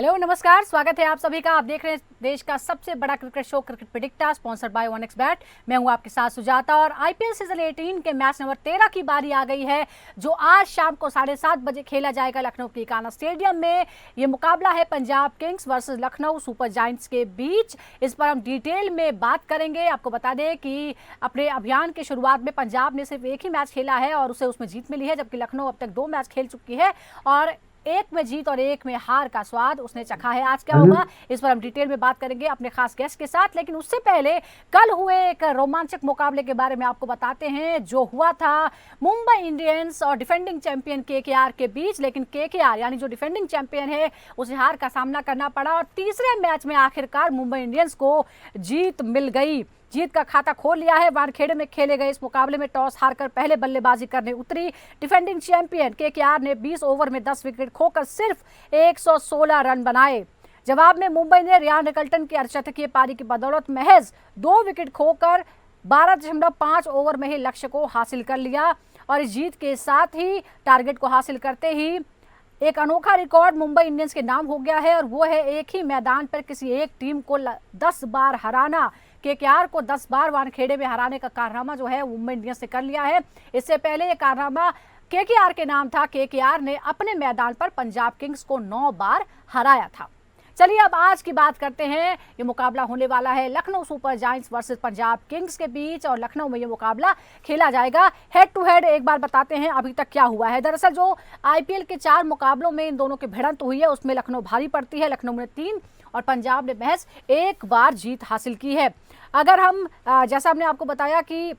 Hello नमस्कार, स्वागत है आप सभी का। आप देख रहे हैं देश का सबसे बड़ा cricket show cricket predictor, sponsored by 1xBet। मैं हूं आपके साथ सुजाता और आईपीएल सीजन 18 के मैच नंबर 13 की बारी आ गई है, जो आज शाम को 7:30 बजे खेला जाएगा लखनऊ के इकाना स्टेडियम में। ये मुकाबला है Punjab Kings versus Lucknow super giants के बीच। इस पर हम डिटेल में बात करेंगे। आपको बता दें कि अपने अभियान की शुरुआत में पंजाब ने सिर्फ एक ही मैच खेला है और उसे उसमें जीत मिली है, जबकि लखनऊ अब तक 2 मैच खेल चुकी है और एक में जीत और एक में हार का स्वाद उसने चखा है। आज क्या होगा इस पर हम डिटेल में बात करेंगे अपने खास गेस्ट के साथ, लेकिन उससे पहले कल हुए एक रोमांचक मुकाबले के बारे में आपको बताते हैं, जो हुआ था मुंबई इंडियंस और डिफेंडिंग चैंपियन केकेआर के बीच। लेकिन केकेआर यानी जो डिफेंडिंग चैंपियन है उसे हार का सामना करना पड़ा और तीसरे मैच में आखिरकार मुंबई इंडियंस को जीत मिल गई। जीत का खाता खोल लिया है। वानखेड़े में खेले गए इस मुकाबले में टॉस हारकर पहले बल्लेबाजी करने उतरी डिफेंडिंग चैंपियन केकेआर ने 20 ओवर में 10 विकेट खोकर सिर्फ 116 रन बनाए। जवाब में मुंबई ने रियान रिकल्टन की अर्धशतकीय पारी की बदौलत महज 2 विकेट खोकर 12.5 ओवर में ही लक्ष्य को हासिल कर लिया और इस जीत के साथ ही टारगेट को हासिल करते ही एक अनोखा रिकॉर्ड मुंबई इंडियंस के नाम हो गया है और वो है एक ही मैदान पर किसी एक टीम को 10 बार हराना। केकेआर को 10 बार वानखेड़े में हराने का कारनामा जो है मुंबई इंडियंस ने कर लिया है। इससे पहले ये कारनामा केकेआर के नाम था। केकेआर ने अपने मैदान पर पंजाब किंग्स को 9 बार हराया था। चलिए अब आज की बात करते हैं। ये मुकाबला होने वाला है Lucknow super giants versus Punjab Kings के बीच और लखनऊ में ये मुकाबला खेला जाएगा। हेड टू हेड एक बार बताते हैं अभी तक क्या हुआ है। दरअसल जो आईपीएल के 4 मुकाबलों में इन दोनों की भिड़ंत हुई है उसमें लखनऊ भारी पड़ती है। लखनऊ ने 3 और पंजाब ने महज 1 बार जीत हासिल की है। अगर हम जैसा हमने आपको बताया कि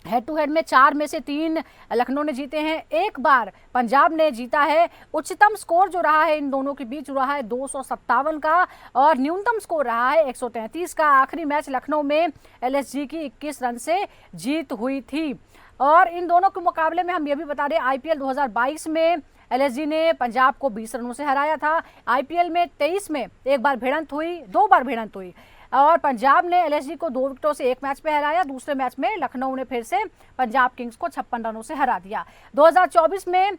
हेड टू हेड में 4 में से 3 लखनऊ ने जीते हैं, 1 बार पंजाब ने जीता है। उच्चतम स्कोर जो रहा है इन दोनों के बीच रहा है 257 का और न्यूनतम स्कोर रहा है 133 का। आखिरी मैच लखनऊ में एलएसजी की 21 रन से जीत हुई थी। और इन दोनों के मुकाबले में हम ये भी बता दें, आईपीएल 2022 में एलएसजी ने पंजाब को 20 रनों से हराया था। आईपीएल में 23 में 1 बार भिड़ंत हुई, 2 बार भिड़ंत हुई और पंजाब ने एलएसजी को 2 विकेटों से 1 मैच में हराया। दूसरे मैच में लखनऊ ने फिर से पंजाब किंग्स को 56 रनों से हरा दिया। 2024 में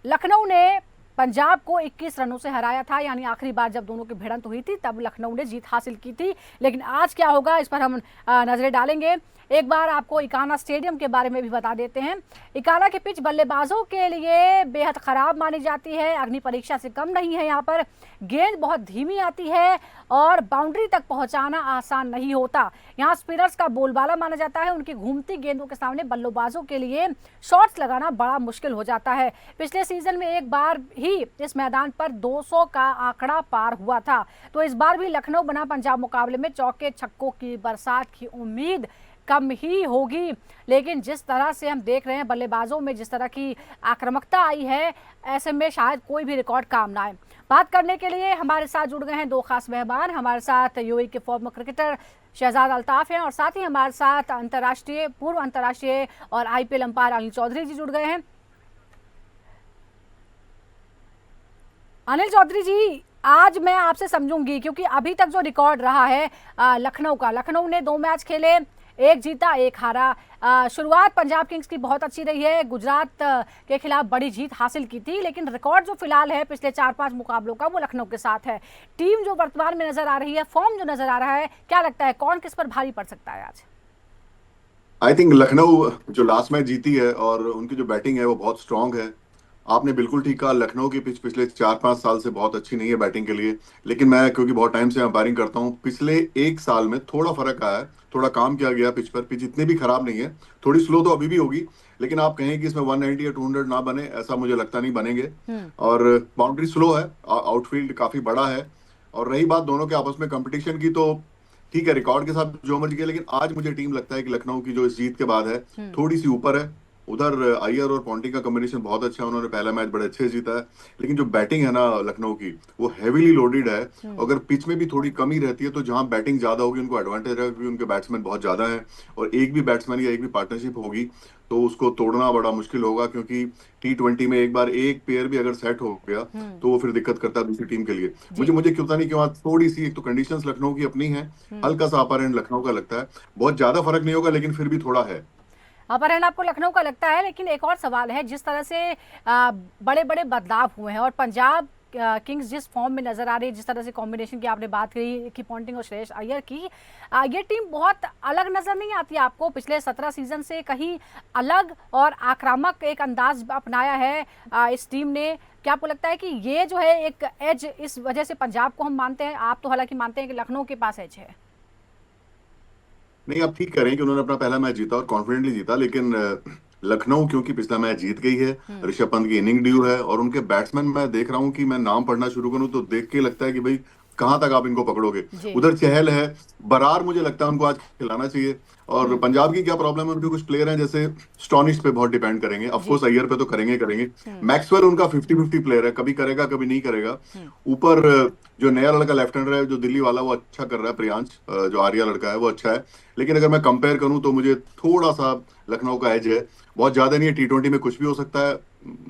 लखनऊ ने पंजाब को 21 रनों से हराया था, यानी आखिरी बार जब दोनों की भिड़ंत हुई थी तब लखनऊ ने जीत हासिल की थी। लेकिन आज क्या होगा इस पर हम नजरें डालेंगे। एक बार आपको इकाना स्टेडियम के बारे में भी बता देते हैं। इकाना की पिच बल्लेबाजों के लिए बेहद खराब मानी जाती है, अग्नि परीक्षा से कम नहीं है। यहाँ पर गेंद बहुत धीमी आती है और बाउंड्री तक पहुंचाना आसान नहीं होता। यहाँ स्पिनर्स का बोलबाला माना जाता है। उनकी घूमती गेंदों के सामने बल्लेबाजों के लिए शॉट्स लगाना बड़ा मुश्किल हो जाता है। पिछले सीजन में एक बार ही इस मैदान पर 200 का आंकड़ा पार हुआ था, तो इस बार भी लखनऊ बना पंजाब मुकाबले में चौके छक्कों की बरसात की उम्मीद कम ही होगी। लेकिन जिस तरह से हम देख रहे हैं बल्लेबाजों में जिस तरह की आक्रामकता आई है, ऐसे में शायद कोई भी रिकॉर्ड काम ना आए। बात करने के लिए हमारे साथ जुड़ गए हैं 2 खास मेहमान। हमारे साथ यूएई के फॉर्मर क्रिकेटर शहजाद अल्ताफ हैं और साथ ही हमारे साथ पूर्व अंतर्राष्ट्रीय और आईपीएल अंपायर अनिल चौधरी जी जुड़ गए हैं। अनिल चौधरी जी, आज मैं आपसे समझूंगी क्योंकि अभी तक जो रिकॉर्ड रहा है लखनऊ का, लखनऊ ने 2 मैच खेले, 1 जीता 1 हारा। शुरुआत पंजाब किंग्स की बहुत अच्छी रही है, गुजरात के खिलाफ बड़ी जीत हासिल की थी, लेकिन रिकॉर्ड जो फिलहाल है पिछले 4-5 मुकाबलों का वो लखनऊ के साथ है। टीम जो वर्तमान में नजर आ रही है, फॉर्म जो नजर आ रहा है, क्या लगता है कौन किस पर भारी पड़ सकता है आज? आई थिंक लखनऊ जो लास्ट मैच जीती है और उनकी जो बैटिंग है वो बहुत स्ट्रांग है। आपने बिल्कुल ठीक कहा, लखनऊ की पिच पिछले 4-5 साल से बहुत अच्छी नहीं है बैटिंग के लिए। लेकिन मैं क्योंकि बहुत टाइम से अंपायरिंग करता हूँ, पिछले 1 साल में थोड़ा फर्क आया है, थोड़ा काम किया गया पिच पर। पिच इतनी भी खराब नहीं है, थोड़ी स्लो तो अभी भी होगी, लेकिन आप कहें कि इसमें 190 या 200 ना बने, ऐसा मुझे लगता नहीं बनेंगे। और बाउंड्री स्लो है, आउटफील्ड काफी बड़ा है। और रही बात दोनों के आपस में कंपटीशन की, तो ठीक है रिकॉर्ड के साथ जो मर्जी किया, लेकिन आज मुझे टीम लगता है कि लखनऊ की जो इस जीत के बाद है थोड़ी सी ऊपर है। उधर अय्यर और पॉन्टिंग का कॉम्बिनेशन बहुत अच्छा है, उन्होंने पहला मैच बड़े अच्छे से जीता है। लेकिन जो बैटिंग है ना लखनऊ की, वो हैवीली लोडेड है। अगर पिच में भी थोड़ी कमी रहती है तो जहां बैटिंग ज्यादा होगी उनको एडवांटेज है, क्योंकि उनके बैट्समैन बहुत ज्यादा हैं। और एक भी बैट्समैन या एक भी पार्टनरशिप होगी तो उसको तोड़ना बड़ा मुश्किल होगा, क्योंकि T20 में एक बार एक पेयर भी अगर सेट हो गया तो वो फिर दिक्कत करता है दूसरी टीम के लिए। मुझे क्यों पता नहीं क्यों आज थोड़ी सी, एक तो कंडीशंस लखनऊ की अपनी है, हल्का सा अपर एंड लखनऊ का लगता है। बहुत ज्यादा फर्क नहीं होगा लेकिन फिर भी थोड़ा है। अपहरण आपको लखनऊ का लगता है, लेकिन एक और सवाल है, जिस तरह से बड़े बड़े बदलाव हुए हैं और पंजाब किंग्स जिस फॉर्म में नजर आ रही है, जिस तरह से कॉम्बिनेशन की आपने बात करी की पॉन्टिंग और श्रेयस अय्यर की, ये टीम बहुत अलग नजर नहीं आती आपको? पिछले 17 सीजन से कहीं अलग और आक्रामक एक अंदाज अपनाया है इस टीम ने। क्या आपको लगता है कि ये जो है एक एज इस वजह से पंजाब को हम मानते हैं, आप तो हालांकि मानते हैं कि लखनऊ के पास एज है? नहीं, आप ठीक कह रहे हैं कि उन्होंने अपना पहला मैच जीता और कॉन्फिडेंटली जीता, लेकिन लखनऊ क्योंकि पिछला मैच जीत गई है, ऋषभ पंत की इनिंग ड्यू है और उनके बैट्समैन मैं देख रहा हूं कि मैं नाम पढ़ना शुरू करूं तो देख के लगता है कि भाई कहां तक आप इनको पकड़ोगे। जी। उधर चहल है, बरार मुझे लगता है उनको आज खिलाना चाहिए। और पंजाब की क्या प्रॉब्लम है, उनके कुछ प्लेयर हैं जैसे स्टॉनिश पे बहुत डिपेंड करेंगे, ऑफ कोर्स अय्यर पे तो करेंगे। मैक्सवेल उनका 50-50 प्लेयर है, कभी करेगा कभी नहीं करेगा। ऊपर जो नया लड़का लेफ्ट हैंडर है जो दिल्ली वाला, वो अच्छा कर रहा है, प्रियांश जो आर्या लड़का है वो अच्छा है। लेकिन अगर मैं कंपेयर करूं तो मुझे थोड़ा सा लखनऊ का एज है, बहुत ज्यादा नहीं है। टी20 में कुछ भी हो सकता है,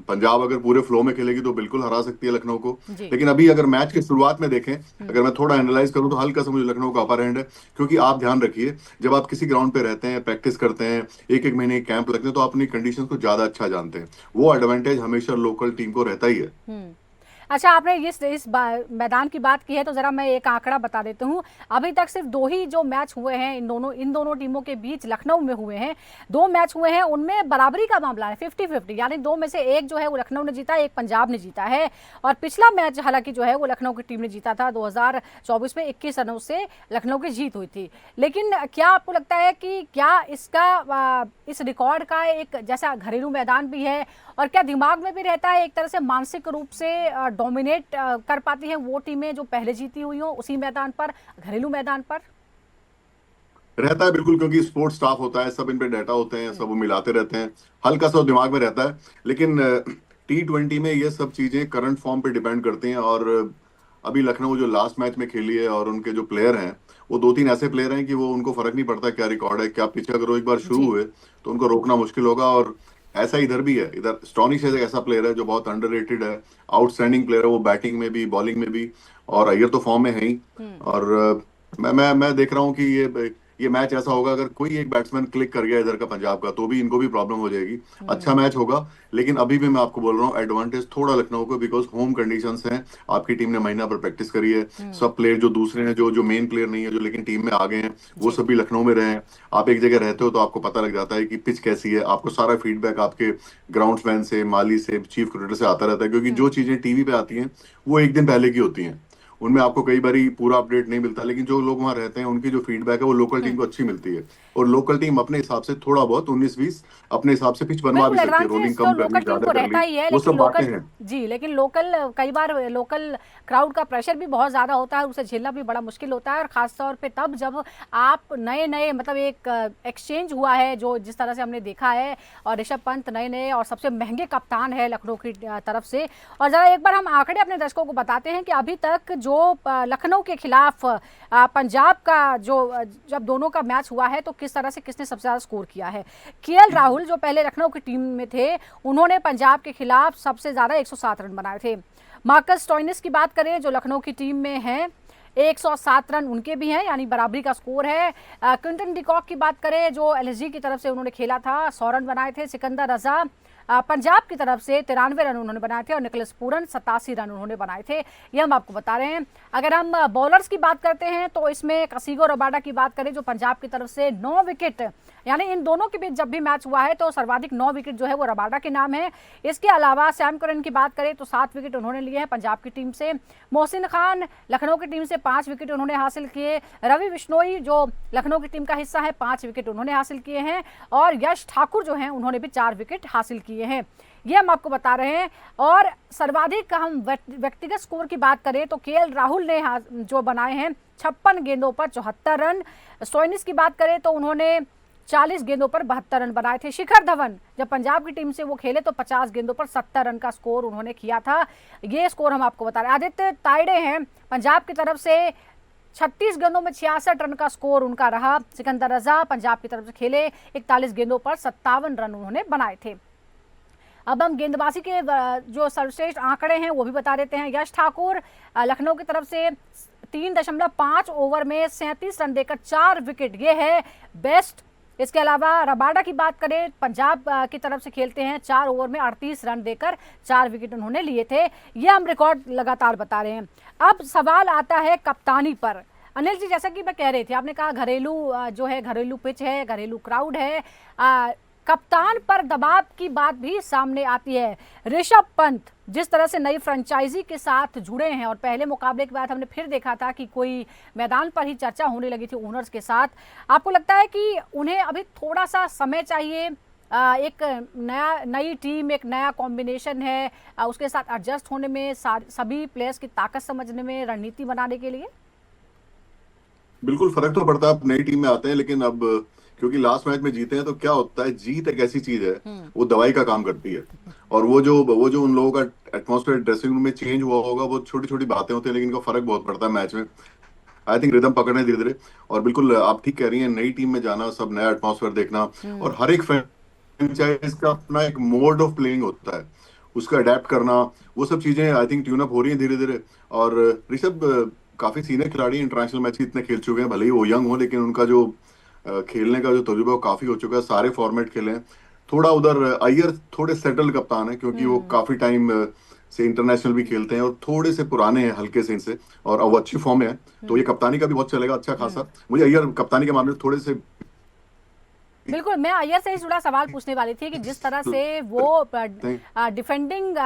पंजाब अगर पूरे फ्लो में खेलेगी तो बिल्कुल हरा सकती है लखनऊ को। लेकिन अभी अगर मैच की शुरुआत में देखें, अगर मैं थोड़ा एनालाइज करूं तो हल्का सा मुझे लखनऊ का अपर हैंड है। क्योंकि आप ध्यान रखिए, जब आप किसी ग्राउंड पे रहते हैं, प्रैक्टिस करते हैं, एक एक महीने कैंप लगते हैं, तो आप अपनी कंडीशन को ज्यादा अच्छा जानते हैं। वो एडवांटेज हमेशा लोकल टीम को रहता ही है। अच्छा, आपने इस मैदान की बात की है तो जरा मैं एक आंकड़ा बता देती हूँ। अभी तक सिर्फ 2 ही जो मैच हुए हैं इन दोनों टीमों के बीच लखनऊ में हुए हैं, 2 मैच हुए हैं, उनमें बराबरी का मामला है, 50-50, यानी 2 में से 1 जो है वो लखनऊ ने जीता, 1 पंजाब ने जीता है। और पिछला मैच हालांकि जो है वो लखनऊ की टीम ने जीता था, 2024 में 21 रनों से लखनऊ की जीत हुई थी। लेकिन क्या आपको लगता है कि क्या इस रिकॉर्ड का एक जैसा घरेलू मैदान भी है और क्या दिमाग में भी रहता है, एक तरह से मानसिक रूप से डोमिनेट कर पाती हैं वो टीमें जो पहले जीती हुई हो उसी मैदान पर, घरेलू मैदान पर? रहता है बिल्कुल, क्योंकि स्पोर्ट्स स्टाफ होता है, सब इन पे डाटा होते हैं, सब वो मिलाते रहते हैं, हल्का सा दिमाग में रहता है। लेकिन टी20 में ये सब चीजें करंट फॉर्म पे डिपेंड करती हैं। और अभी लखनऊ जो लास्ट मैच में खेली है और उनके जो प्लेयर हैं वो 2-3 ऐसे प्लेयर हैं कि वो उनको फर्क नहीं पड़ता क्या रिकॉर्ड है क्या पीछे, अगर वो एक बार शुरू हुए तो उनको रोकना मुश्किल होगा। और ऐसा इधर भी है, इधर स्टॉनिश एक ऐसा प्लेयर है जो बहुत अंडररेटेड है, आउटस्टैंडिंग प्लेयर है वो, बैटिंग में भी बॉलिंग में भी। और अय्यर तो फॉर्म में है ही। और मैं देख रहा हूँ कि ये मैच ऐसा होगा, अगर कोई एक बैट्समैन क्लिक कर गया इधर का पंजाब का तो भी इनको भी प्रॉब्लम हो जाएगी। अच्छा मैच होगा, लेकिन अभी भी मैं आपको बोल रहा हूँ एडवांटेज थोड़ा लखनऊ को, बिकॉज होम कंडीशंस हैं। आपकी टीम ने महीना पर प्रैक्टिस करी है, सब प्लेयर जो दूसरे हैं, जो मेन प्लेयर नहीं है, जो लेकिन टीम में आ गए हैं, वो सब भी लखनऊ में रहे हैं। आप एक जगह रहते हो तो आपको पता लग जाता है कि पिच कैसी है, आपको सारा फीडबैक आपके ग्राउंड्समैन से, माली से, चीफ क्रिकेटर से आता रहता है। क्योंकि जो चीजें टीवी पे आती हैं वो एक दिन पहले की होती हैं, उनमें आपको कई बारी पूरा अपडेट नहीं मिलता। लेकिन जो लोग वहां रहते हैं उनकी जो फीडबैक है वो लोकल टीम को अच्छी मिलती है। और लोकल टीम अपने हिसाब से थोड़ा बहुत 19-20 अपने हिसाब से पिच बनवा भी सकती है, रोलिंग कम कर ली, ज्यादा कर ली, वो सब बातें हैं। जी, लेकिन लोकल कई बार लोकल क्राउड का प्रेशर भी बहुत ज्यादा होता है, उसे झेलना भी बड़ा मुश्किल होता है। और खासतौर पे तब जब आप नए मतलब एक एक्सचेंज हुआ है जो जिस तरह से हमने देखा है, और ऋषभ पंत नए और सबसे महंगे कप्तान है लखनऊ की तरफ से। और जरा एक बार हम आंकड़े अपने दर्शकों को बताते हैं कि अभी तक जो लखनऊ के खिलाफ पंजाब का जो जब दोनों का मैच हुआ है तो किस तरह से किसने सबसे ज्यादा स्कोर किया है। केएल राहुल जो पहले लखनऊ की टीम में थे, उन्होंने पंजाब के खिलाफ सबसे ज्यादा 107 रन बनाए थे। मार्कस स्टोइनिस की बात करें जो लखनऊ की टीम में है, 107 रन उनके भी हैं, यानी बराबरी का स्कोर है। क्विंटन डिकॉक की बात करें जो एलएसजी की तरफ से उन्होंने खेला था, 100 रन बनाए थे। सिकंदर रजा पंजाब की तरफ से 93 रन उन्होंने बनाए थे और निकोलस पूरन 87 रन उन्होंने बनाए थे। ये हम आपको बता रहे हैं। अगर हम बॉलर्स की बात करते हैं तो इसमें कसिगो रबाडा की बात करें जो पंजाब की तरफ से 9 विकेट, यानी इन दोनों के बीच जब भी मैच हुआ है तो सर्वाधिक 9 विकेट जो है वो रबाडा के नाम है। इसके अलावा सैम करन की बात करें तो 7 विकेट उन्होंने लिए हैं पंजाब की टीम से। मोहसिन खान लखनऊ की टीम से 5 विकेट उन्होंने हासिल किए। रवि बिश्नोई जो लखनऊ की टीम का हिस्सा है, 5 विकेट उन्होंने हासिल किए हैं। और यश ठाकुर जो हैं उन्होंने भी 4 विकेट हासिल किए हैं। ये हम आपको बता रहे हैं। और सर्वाधिक हम व्यक्तिगत स्कोर की बात करें तो केएल राहुल ने जो बनाए हैं 56 गेंदों पर 74 रन। स्टोइनिस की बात करें तो उन्होंने 40 गेंदों पर 72 रन बनाए थे। शिखर धवन जब पंजाब की टीम से वो खेले तो 50 गेंदों पर 70 रन का स्कोर उन्होंने किया था। ये स्कोर हम आपको बता रहे हैं। आदित्य तायडे हैं पंजाब की तरफ से, 36 गेंदों में 66 रन का स्कोर उनका रहा। सिकंदर रजा पंजाब की तरफ से खेले, 41 गेंदों पर 57 रन उन्होंने बनाए थे। अब हम गेंदबाजी के जो सर्वश्रेष्ठ आंकड़े हैं वो भी बता देते हैं। यश ठाकुर लखनऊ की तरफ से 3.5 ओवर में 37 रन देकर 4 विकेट, ये है बेस्ट इसके अलावा रबाडा की बात करें, पंजाब की तरफ से खेलते हैं, 4 ओवर में 38 रन देकर 4 विकेट उन्होंने लिए थे। ये हम रिकॉर्ड लगातार बता रहे हैं। अब सवाल आता है कप्तानी पर। अनिल जी, जैसा कि मैं कह रही थी, आपने कहा घरेलू जो है, घरेलू पिच है, घरेलू क्राउड है, कप्तान पर दबाव की बात भी सामने आती है। ऋषभ पंत जिस तरह से नई फ्रेंचाइजी के साथ जुड़े हैं, और पहले मुकाबले के बाद हमने फिर देखा था कि कोई मैदान पर ही चर्चा होने लगी थी ओनर्स के साथ, आपको लगता है कि उन्हें अभी थोड़ा सा समय चाहिए, एक नई टीम, एक नया कॉम्बिनेशन है, उसके साथ एडजस्ट होने में, सभी प्लेयर्स की ताकत समझने में, रणनीति बनाने के लिए? बिल्कुल फर्क तो पड़ता है, आप नई टीम में आते हैं, लेकिन अब क्योंकि लास्ट मैच में जीते हैं तो क्या होता है, जीत एक ऐसी चीज है, वो दवाई का काम करती है। और वो जो उन लोगों का एटमॉस्फेयर ड्रेसिंग रूम में चेंज हुआ होगा, वो छोटी छोटी बातें होती हैं, लेकिन इनका फर्क बहुत पड़ता है मैच में। आई थिंक रिदम पकड़ने धीरे धीरे। और बिल्कुल आप ठीक कह रही हैं, नई टीम में जाना, सब नया एटमॉस्फेयर देखना, और हर एक फ्रेंचाइज का अपना एक मोड ऑफ प्लेइंग होता है, उसका अडेप्ट करना, वो सब चीजें आई थिंक ट्यून अप हो रही हैं धीरे धीरे। और ऋषभ काफी सीनियर खिलाड़ी, इंटरनेशनल मैच इतने खेल चुके हैं, भले ही वो यंग हो, लेकिन उनका जो खेलने का जो तजुर्बा वो काफी हो चुका है, सारे फॉर्मेट खेले हैं। थोड़ा उधर अय्यर थोड़े सेटल कप्तान है, क्योंकि वो काफी टाइम से इंटरनेशनल भी खेलते हैं, और थोड़े से पुराने हैं हल्के से इनसे, और अब अच्छी फॉर्म में है, तो ये कप्तानी का भी बहुत चलेगा अच्छा खासा। मुझे अय्यर कप्तानी के मामले में थोड़े से बिल्कुल, मैं अय्यर से ही जुड़ा सवाल पूछने वाली थी कि जिस तरह से वो डिफेंडिंग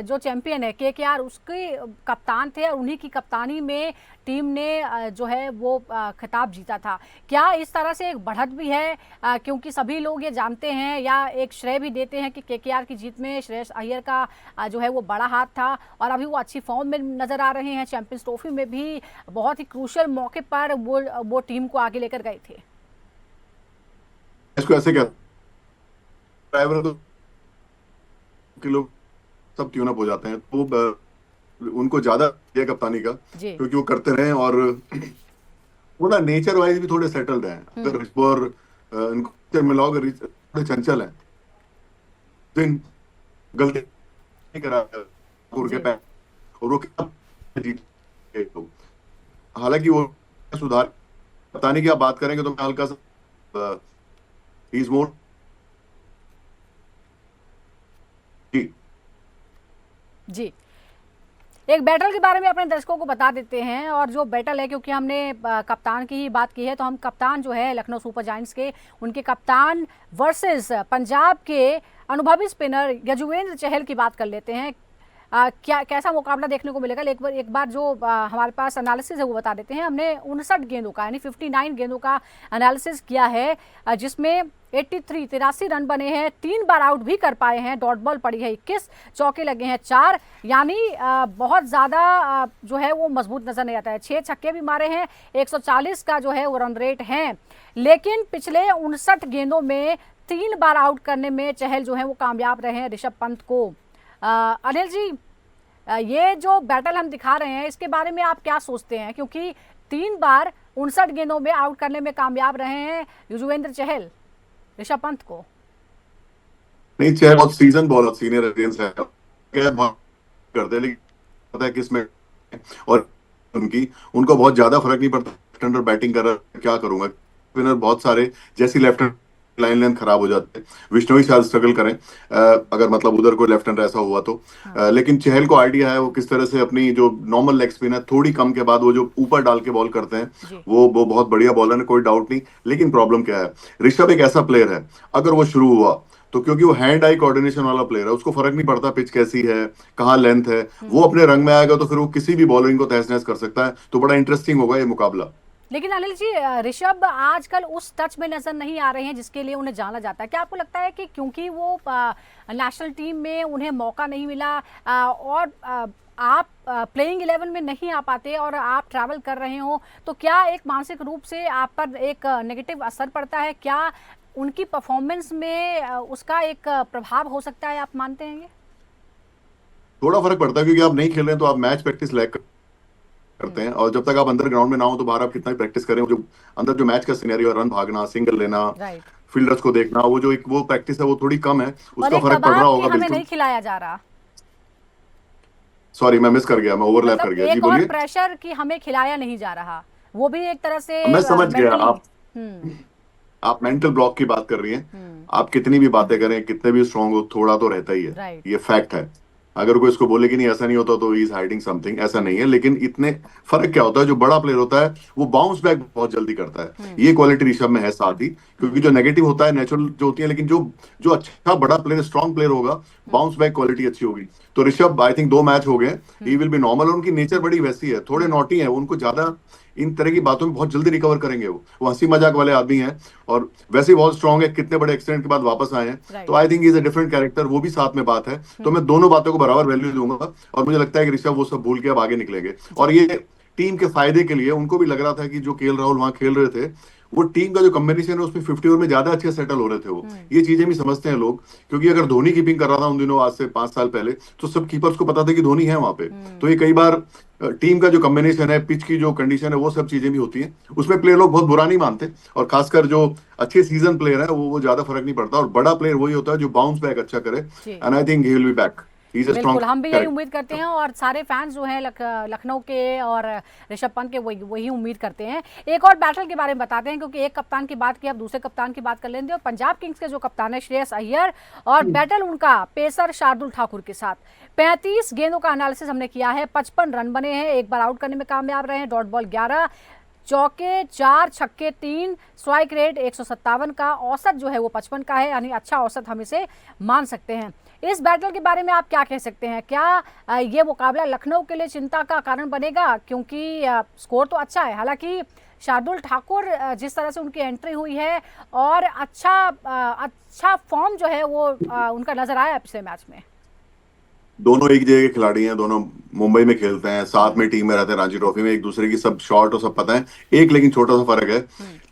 जो चैंपियन है केकेआर, उसके कप्तान थे, और उन्हीं की कप्तानी में टीम ने जो है वो खिताब जीता था। क्या इस तरह से एक बढ़त भी है, क्योंकि सभी लोग ये जानते हैं या एक श्रेय भी देते हैं कि केकेआर की जीत में श्रेयस अय्यर का जो है वो बड़ा हाथ था, और अभी वो अच्छी फॉर्म में नजर आ रहे हैं, चैंपियंस ट्रॉफी में भी बहुत ही क्रूशियल मौके पर वो टीम को आगे लेकर गए थे। इसको ऐसे क्या ड्राइवर तो किलो सब ट्यून अप हो जाते हैं, तो उनको ज्यादा ये कप्तानी का, क्योंकि वो करते रहे, और वो ना नेचर वाइज भी थोड़े सेटल्ड हैं। अगर और इनको मिलाओगे, थोड़े चंचल हैं, दिन गलती नहीं करा के पैर, और वो जीत। हालांकि वो सुधार कप्तानी की आप बात करेंगे तो मैं हल्का सा He's more जी। एक बैटल के बारे में अपने दर्शकों को बता देते हैं, और जो बैटल है, क्योंकि हमने कप्तान की ही बात की है, तो हम कप्तान जो है लखनऊ सुपर जायंट्स के, उनके कप्तान वर्सेस पंजाब के अनुभवी स्पिनर यजुवेंद्र चहल की बात कर लेते हैं। क्या कैसा मुकाबला देखने को मिलेगा, एक बार जो हमारे पास एनालिसिस है वो बता देते हैं। हमने 59 गेंदों का, यानी 59 गेंदों का एनालिसिस किया है, जिसमें 83 रन बने हैं, 3 बार आउट भी कर पाए हैं, डॉट बॉल पड़ी है 21, चौके लगे हैं 4, यानी बहुत ज़्यादा जो है वो मजबूत नजर नहीं आता है। 6 छक्के भी मारे हैं, 140 का जो है वो रन रेट है, लेकिन पिछले 59 गेंदों में 3 बार आउट करने में चहल जो है वो कामयाब रहे हैं ऋषभ पंत को। अनिल जी, ये जो बैटल हम दिखा रहे हैं, इसके बारे में आप क्या सोचते हैं, क्योंकि 3 बार 59 गेंदों में आउट करने में कामयाब रहे हैं युजवेंद्र चहल ऋषभ पंत को? नहीं, चहल बहुत सीजन बॉलर, सीनियर अगेंस्ट है, करते, लेकिन पता है किसमें, और उनको बहुत ज्यादा फर्क नहीं पड़ता बैटिंग कर रहा, क्या करूंगा, स्पिनर बहुत सारे, जैसी लेफ्ट लाइन लेंथ खराब हो जाते हैं, विष्णु शायद स्ट्रगल करें अगर मतलब उधर कोई लेफ्ट हैंड ऐसा हुआ तो। लेकिन चहल को आइडिया है वो किस तरह से अपनी जो नॉर्मल लेग स्पिन है, थोड़ी कम के बाद वो जो ऊपर डाल के बॉल करते हैं, वो बहुत बढ़िया बॉलर है, कोई डाउट नहीं। लेकिन प्रॉब्लम क्या है, ऋषभ एक ऐसा प्लेयर है, अगर वो शुरू हुआ तो क्योंकि वो हैंड आई कोऑर्डिनेशन वाला प्लेयर है, उसको फर्क नहीं पड़ता पिच कैसी है, कहाँ लेंथ है, वो अपने रंग में आएगा तो फिर वो किसी भी बॉलरिंग को तहस नहस कर सकता है। तो बड़ा इंटरेस्टिंग होगा ये मुकाबला। लेकिन अनिल जी, ऋषभ आजकल उस टच में नजर नहीं आ रहे हैं जिसके लिए उन्हें जाना जाता है। क्या आपको लगता है कि क्योंकि वो नेशनल टीम में उन्हें मौका नहीं मिला, और आप प्लेइंग 11 में नहीं आ पाते और आप ट्रैवल कर रहे हो, तो क्या एक मानसिक रूप से आप पर एक नेगेटिव असर पड़ता है? क्या उनकी परफॉर्मेंस में उसका एक प्रभाव हो सकता है, आप मानते हैं? थोड़ा फर्क पड़ता है, क्योंकि आप नहीं खेल रहे हैं तो आप मैच प्रैक्टिस लैग करते हैं, और जब तक आप अंदर ग्राउंड में ना हो तो बाहर आप कितना भी प्रैक्टिस करें, जो अंदर जो मैच का सिनेरियो, रन भागना, सिंगल लेना, फील्डर्स को देखना, वो जो एक वो प्रैक्टिस है वो थोड़ी कम है, उसका फर्क पड़ रहा होगा। हमें नहीं खिलाया जा रहा, सॉरी मैं मिस कर गया, मैं ओवरलैप कर गया। जी बोलिए। प्रेशर कि हमें खिलाया नहीं जा रहा, वो भी एक तरह से मैं समझ गया आप। आप मेंटल ब्लॉक की बात कर रही हैं, आप कितनी भी बातें करें, कितने भी स्ट्रांग हो, थोड़ा तो रहता ही है। राइट। ये फैक्ट है। अगर कोई इसको बोले कि नहीं ऐसा नहीं होता तो ही इज हाइडिंग समथिंग, ऐसा नहीं है। लेकिन इतने फर्क क्या होता है, जो बड़ा प्लेयर होता है वो बाउंस बैक बहुत जल्दी करता है। ये क्वालिटी ऋषभ में है साथ ही, क्योंकि जो नेगेटिव होता है नेचुरल जो होती है, लेकिन जो जो अच्छा बड़ा प्लेयर, स्ट्रांग प्लेयर होगा, बाउंस बैक क्वालिटी अच्छी होगी। तो ऋषभ आई थिंक 2 मैच हो गए, ही विल बी नॉर्मल। और उनकी नेचर बड़ी वैसी है, थोड़े नॉटी है, उनको ज्यादा इन तरह की बातों में बहुत जल्दी रिकवर करेंगे। वो हंसी मजाक वाले आदमी हैं, और वैसे ही बहुत स्ट्रांग है, कितने बड़े एक्सीडेंट के बाद वापस आए हैं। राइट। तो I think is a different character, वो भी साथ में बात है। तो मैं दोनों बातों को बराबर वैल्यू दूंगा, और मुझे लगता है कि ऋषभ वो सब भूल के अब आगे निकलेंगे। और ये टीम के फायदे के लिए, उनको भी लग रहा था कि जो केएल राहुल वहां खेल रहे थे, वो टीम का जो कॉम्बिनेशन है उसमें 50 ओवर में ज्यादा अच्छे सेटल हो रहे थे वो। ये चीजें भी समझते हैं लोग, क्योंकि अगर धोनी कीपिंग कर रहा था उन दिनों, आज से 5 साल पहले, तो सब कीपर्स को पता था कि धोनी है वहां पे। तो ये कई बार टीम का जो कॉम्बिनेशन है, पिच की जो कंडीशन है, वो सब चीजें भी होती हैं। उसमें प्लेयर लोग बहुत बुरा नहीं मानते, और खासकर जो अच्छे सीजन प्लेयर है वो ज्यादा फर्क नहीं पड़ता। और बड़ा प्लेयर वही होता है जो बाउंस बैक अच्छा करे, जी। And I think he will be back. He is a strong बिल्कुल, हम भी यही उम्मीद करते हैं, कैरेक्टर। और सारे फैंस जो हैं लखनऊ के और ऋषभ पंत के वही वही उम्मीद करते हैं। एक और बैटल के बारे में बताते हैं, क्योंकि एक कप्तान की बात की, अब दूसरे कप्तान की बात कर लेंगे। और पंजाब किंग्स के जो कप्तान है श्रेयस अय्यर, और बैटल उनका पेसर शार्दुल ठाकुर के साथ। 35 गेंदों का एनालिसिस हमने किया है, 55 रन बने हैं, एक बार आउट करने में कामयाब रहे हैं, डॉट बॉल 11, चौके 4, छक्के 3, स्ट्राइक रेट 157 का, औसत जो है वो 55 का है, यानी अच्छा औसत हम इसे मान सकते हैं। इस बैटल के बारे में आप क्या कह सकते हैं? क्या ये मुकाबला लखनऊ के लिए चिंता का कारण बनेगा? क्योंकि स्कोर तो अच्छा है, हालांकि शार्दुल ठाकुर जिस तरह से उनकी एंट्री हुई है, और अच्छा फॉर्म जो है वो उनका नजर आया पिछले मैच में। दोनों एक जगह के खिलाड़ी हैं, दोनों मुंबई में खेलते हैं, साथ में टीम में रहते हैं, रणजी ट्रॉफी में एक दूसरे की सब शॉट और सब पता है। एक लेकिन छोटा सा फर्क है,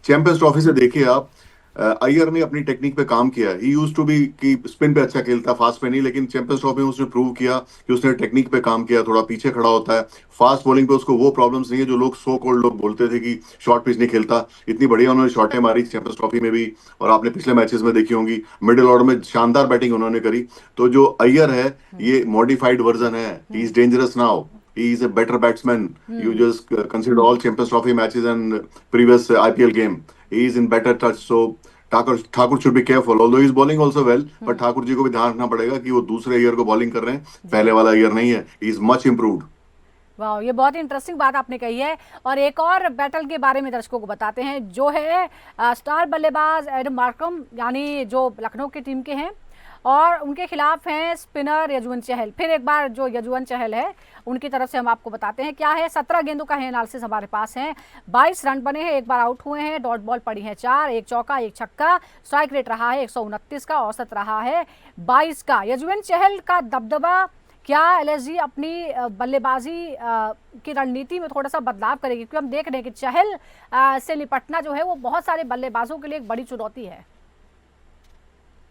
चैंपियंस ट्रॉफी से देखिए आप, अय्यर ने अपनी टेक्निक पे काम किया। ही यूज्ड टू बी कि स्पिन पे अच्छा खेलता, फास्ट पे नहीं, लेकिन चैंपियंस ट्रॉफी में उसने प्रूव किया कि उसने टेक्निक पे काम किया, थोड़ा पीछे खड़ा होता है। फास्ट बॉलिंग पे उसको वो प्रॉब्लम्स नहीं है जो लोग सो कोल्ड लोग बोलते थे कि शॉर्ट पिच नहीं खेलता। इतनी बढ़िया उन्होंने शॉटें मारी चैंपियंस ट्रॉफी में भी, और आपने पिछले मैचेस में देखी होंगी, मिडिल ऑर्डर में शानदार बैटिंग उन्होंने करी। तो जो अय्यर है, ये मॉडिफाइड वर्जन है। He is dangerous now, he is a better batsman. You just consider all Champions Trophy matches and previous IPL game. He is in better touch. So Thakur should be careful. Although he is bowling also well, but Thakur ji को भी ध्यान रखना पड़ेगा कि वो दूसरे year को bowling कर रहे हैं, पहले वाला ईयर नहीं है। He is much improved. वाह, ये बहुत इंटरेस्टिंग बात आपने कही है। और एक और बैटल के बारे में दर्शकों को बताते हैं, जो है स्टार बल्लेबाज एडम मार्करम, यानी जो लखनऊ की टीम के हैं, और उनके खिलाफ हैं स्पिनर यजुवेंद्र चहल। फिर एक बार जो यजुवेंद्र चहल है उनकी तरफ से हम आपको बताते हैं क्या है। 17 गेंदों का है एनालिसिस हमारे पास है, 22 रन बने हैं, एक बार आउट हुए हैं, डॉट बॉल पड़ी है 4, एक चौका, एक छक्का, स्ट्राइक रेट रहा है 129 का, औसत रहा है 22 का। यजुवेंद्र चहल का दबदबा, क्या एलएसजी अपनी बल्लेबाजी की रणनीति में थोड़ा सा बदलाव करेगी? क्योंकि हम देख रहे हैं कि चहल से निपटना जो है वो बहुत सारे बल्लेबाजों के लिए एक बड़ी चुनौती है।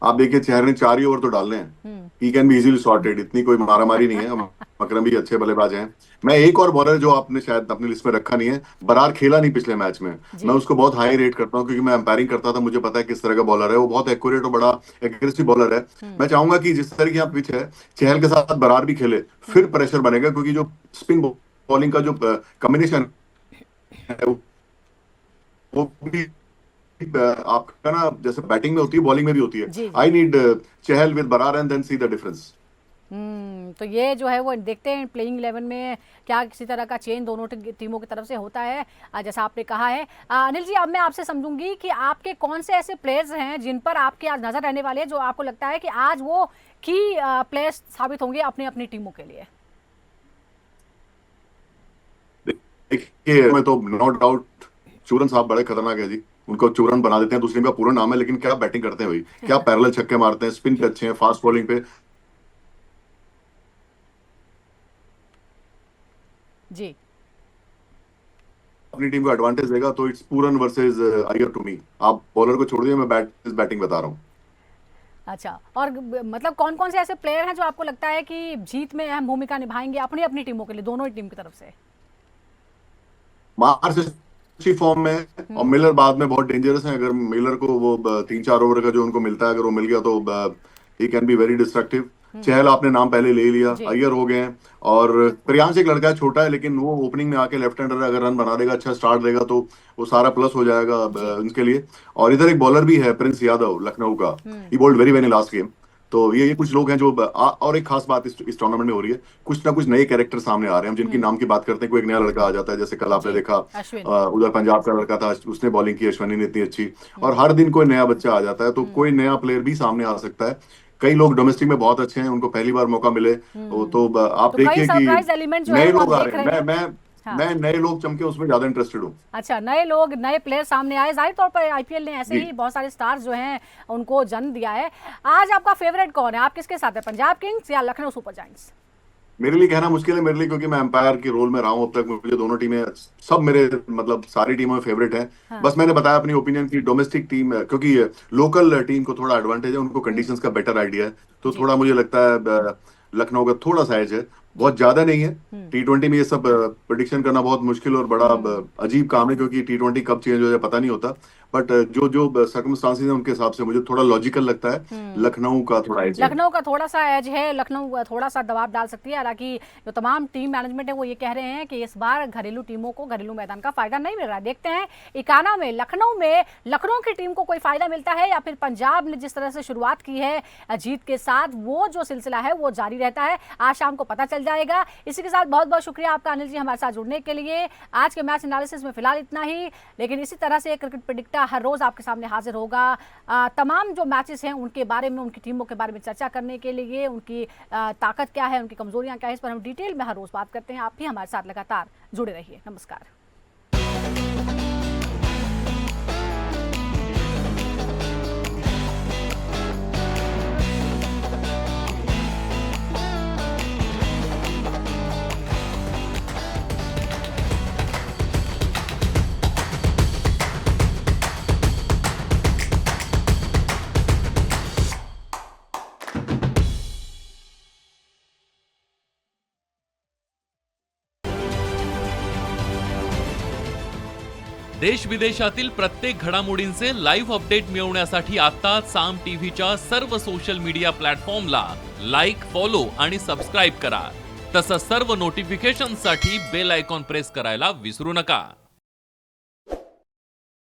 आप देखिए, चहर ने 4 ही ओवर तो डालने हैं, ही कैन बी इजीली सॉर्टेड, इतनी कोई मारामारी नहीं है। मकरम भी अच्छे बल्लेबाज हैं। मैं एक और बॉलर जो आपने शायद अपनी लिस्ट में रखा नहीं है, बरार खेला नहीं पिछले मैच में, मैं उसको बहुत हाई रेट करता हूं, क्योंकि मैं अंपायरिंग करता था, मुझे पता है किस तरह का बॉलर है वो। बहुत एक्यूरेट और बड़ा एग्रेसिव बॉलर है। मैं चाहूंगा कि जिस तरह की यहाँ पिच है, चहल के साथ बरार भी खेले, फिर प्रेशर बनेगा, क्योंकि जो स्पिन बॉलिंग का जो कॉम्बिनेशन है वो भी आपका ना, जैसे बैटिंग में होती है बॉलिंग में भी होती है। I need Chahal with Brar and then see the difference. तो ये जो है वो देखते हैं प्लेइंग 11 में क्या किसी तरह का चेंज दोनों टीमों की तरफ से होता है, जैसा आपने कहा है। अनिल जी, अब मैं आपसे समझूंगी कि आपके कौन से ऐसे प्लेयर्स हैं जिन पर आपकी आज नजर रहने वाले हैं, जो आपको लगता है कि आज वो की प्लेयर्स साबित होंगे अपनी अपनी टीमों के लिए? देखिए, मैं तो नो डाउट चूरन साहब बड़े खतरनाक है जी। उनको चूरन बना देते हैं, दूसरी का पूरा नाम है, लेकिन क्या बैटिंग करते हैं भाई, क्या पैरेलल छक्के मारते हैं, स्पिन पे अच्छे हैं, फास्ट बॉलिंग पे। जी, अपनी टीम को एडवांटेज देगा, तो it's Pooran versus Iyer to me. आप बॉलर को छोड़ दिए, मैं बैटिंग बता रहा हूँ। अच्छा, और मतलब कौन कौन से ऐसे प्लेयर हैं जो आपको लगता है कि जीत में अहम भूमिका निभाएंगे अपनी अपनी टीमों के लिए, दोनों ही टीम की तरफ से? मार्श अच्छी फॉर्म में, और मिलर बाद में बहुत डेंजरस है। अगर मिलर को वो 3-4 ओवर का जो उनको मिलता है, अगर वो मिल गया तो he can be very destructive. Chahal आपने नाम पहले ले लिया, जी। अय्यर हो गए हैं, और प्रियांश एक लड़का है, छोटा है, लेकिन वो ओपनिंग में आके लेफ्ट हैंडर अगर रन बना देगा, अच्छा स्टार्ट देगा, तो वो सारा प्लस हो जाएगा जी। उनके लिए। और इधर एक बॉलर भी है, प्रिंस यादव, लखनऊ का। He bowled very very last game. तो ये कुछ लोग हैं जो और एक खास बात इस टूर्नामेंट में हो रही है, कुछ ना कुछ नए कैरेक्टर सामने आ रहे हैं। हम जिनकी नाम की बात करते हैं, कोई एक नया लड़का आ जाता है, जैसे कल आपने जी। देखा अश्विन। उधर पंजाब का लड़का था, उसने बॉलिंग की, अश्विनी ने इतनी अच्छी। और हर दिन कोई नया बच्चा आ जाता है, तो कोई नया प्लेयर भी सामने आ सकता है। कई लोग डोमेस्टिक में बहुत अच्छे हैं, उनको पहली बार मौका मिले, तो आप तो कई देखिए कि सरप्राइज एलिमेंट जो है नए वो लोग हम आ देख रहे रहे हैं। हैं। हाँ। मैं नए लोग चमके उसमें ज्यादा इंटरेस्टेड हूँ। अच्छा, नए लोग, नए प्लेयर सामने आए। जाहिर तौर पर आईपीएल ने ऐसे जी। ही बहुत सारे स्टार्स जो हैं उनको जन्म दिया है। आज आपका फेवरेट कौन है? आप किसके साथ है, पंजाब किंग्स या लखनऊ सुपर जायंट्स? मेरे लिए कहना मुश्किल है, मेरे लिए, क्योंकि मैं एम्पायर के रोल में रहा हूं अब तक। मुझे दोनों टीमें, सब मेरे मतलब सारी टीमों में फेवरेट है। हाँ। बस मैंने बताया अपनी ओपिनियन की डोमेस्टिक टीम, क्योंकि लोकल टीम को थोड़ा एडवांटेज है, उनको कंडीशंस का बेटर आइडिया है, तो जी। थोड़ा मुझे लगता है लखनऊ का थोड़ा सा एज है, बहुत ज्यादा नहीं है। T20 में ये सब प्रिडिक्शन करना बहुत मुश्किल और बड़ा अजीब काम है, क्योंकि T20 कब चेंज हो जाए पता नहीं होता। बट जो जो सर्कमस्टांसेस हैं उनके हिसाब से मुझे थोड़ा लॉजिकल लगता है, लखनऊ का थोड़ा एज है। लखनऊ का थोड़ा सा एज है, लखनऊ थोड़ा सा दबाव डाल सकती है। हालांकि जो तमाम टीम मैनेजमेंट है वो ये कह रहे हैं कि इस बार घरेलू टीमों को घरेलू मैदान का फायदा नहीं मिल रहा है। देखते हैं इकाना में, लखनऊ की टीम को कोई फायदा मिलता है, या फिर पंजाब ने जिस तरह से शुरुआत की है जीत के साथ, वो जो सिलसिला है वो जारी रहता है। आज शाम को पता चल जाएगा। इसी के साथ बहुत बहुत शुक्रिया आपका अनिल जी हमारे साथ जुड़ने के लिए। आज के मैच एनालिसिस में फिलहाल इतना ही, लेकिन इसी तरह से क्रिकेट प्रेडिक्टर हर रोज आपके सामने हाजिर होगा तमाम जो मैचेस हैं उनके बारे में, उनकी टीमों के बारे में चर्चा करने के लिए। उनकी ताकत क्या है, उनकी कमजोरियां क्या है, इस पर हम डिटेल में हर रोज बात करते हैं। आप भी हमारे साथ लगातार जुड़े रहिए। नमस्कार। देश विदेशातील प्रत्येक घडामोडींचे लाईव्ह अपडेट मिळवण्यासाठी आता साम टीव्हीच्या सर्व सोशल मीडिया प्लॅटफॉर्मला लाईक, फॉलो आणि सबस्क्राईब करा। तसंच सर्व नोटिफिकेशनसाठी बेल आयकॉन प्रेस करायला विसरू नका।